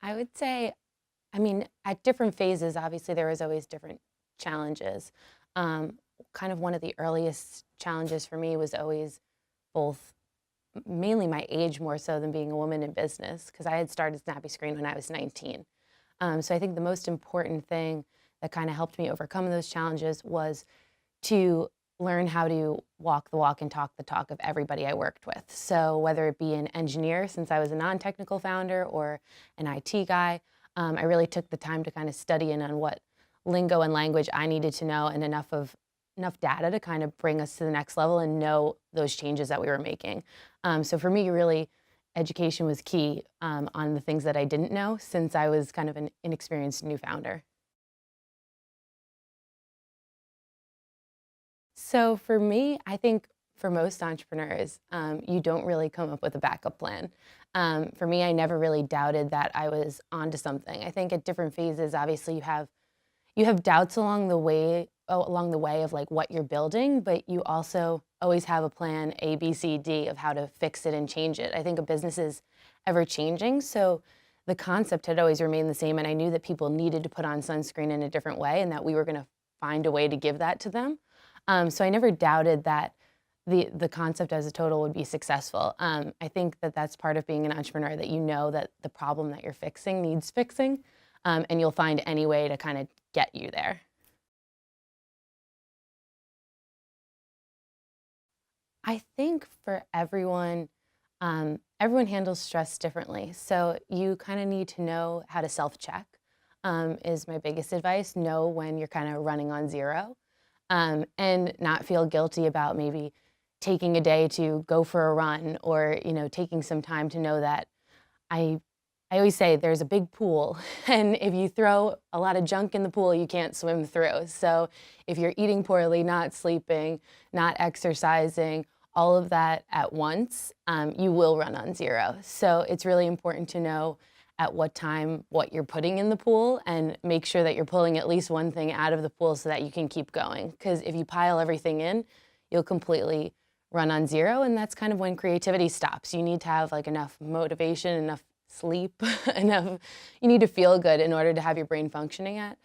I would say, I mean, at different phases, obviously there was always different challenges. Um, Kind of one of the earliest challenges for me was always both mainly my age more so than being a woman in business because I had started SnappyScreen when I was 19. So I think the most important thing that kind of helped me overcome those challenges was to learn how to walk the walk and talk the talk of everybody I worked with. So whether it be an engineer, since I was a non-technical founder, or an IT guy, I really took the time to kind of study in on what lingo and language I needed to know and enough data to kind of bring us to the next level and know those changes that we were making. So for me, really, education was key on the things that I didn't know since I was kind of an inexperienced new founder. So for me, I think for most entrepreneurs, you don't really come up with a backup plan. For me, I never really doubted that I was onto something. I think at different phases, obviously, you have doubts along the way of like what you're building, but you also always have a plan A, B, C, D of how to fix it and change it. I think a business is ever changing, so the concept had always remained the same, and I knew that people needed to put on sunscreen in a different way, and that we were going to find a way to give that to them. So I never doubted that the concept as a total would be successful. I think that that's part of being an entrepreneur, that you know that the problem that you're fixing needs fixing, and you'll find any way to kind of get you there. I think for everyone, everyone handles stress differently. So you kind of need to know how to self-check, is my biggest advice. Know when you're kind of running on zero, and not feel guilty about maybe taking a day to go for a run, or taking some time to know that I I always say there's a big pool, and if you throw a lot of junk in the pool, you can't swim through. So if you're eating poorly, not sleeping, not exercising, all of that at once, you will run on zero. So it's really important to know at what time what you're putting in the pool, and make sure that you're pulling at least one thing out of the pool so that you can keep going. Because if you pile everything in, you'll completely run on zero, and that's kind of when creativity stops. You need to have like enough motivation, enough sleep, enough. You need to feel good in order to have your brain functioning at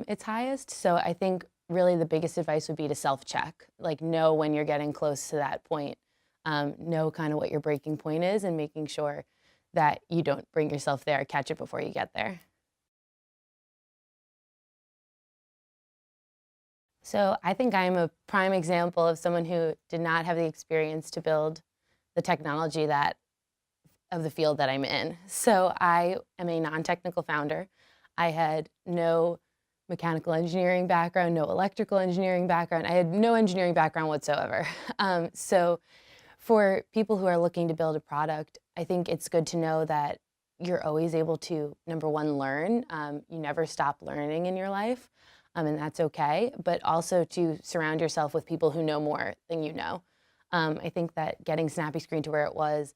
its highest. So I think really the biggest advice would be to self-check, like know when you're getting close to that point, know kind of what your breaking point is, and making sure that you don't bring yourself there, catch it before you get there. So I think I'm a prime example of someone who did not have the experience to build the technology that of the field that I'm in. So I am a non-technical founder. I had no mechanical engineering background, no electrical engineering background. I had no engineering background whatsoever. So for people who are looking to build a product, I think it's good to know that you're always able to, number one, learn. You never stop learning in your life, and that's okay. But also to surround yourself with people who know more than you know. I think that getting SnappyScreen to where it was,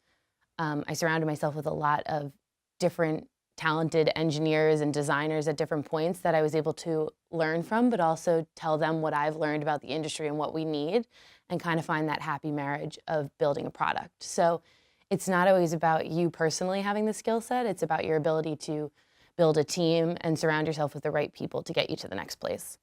I surrounded myself with a lot of different talented engineers and designers at different points that I was able to learn from, but also tell them what I've learned about the industry and what we need, and kind of find that happy marriage of building a product. So it's not always about you personally having the skill set, it's about your ability to build a team and surround yourself with the right people to get you to the next place.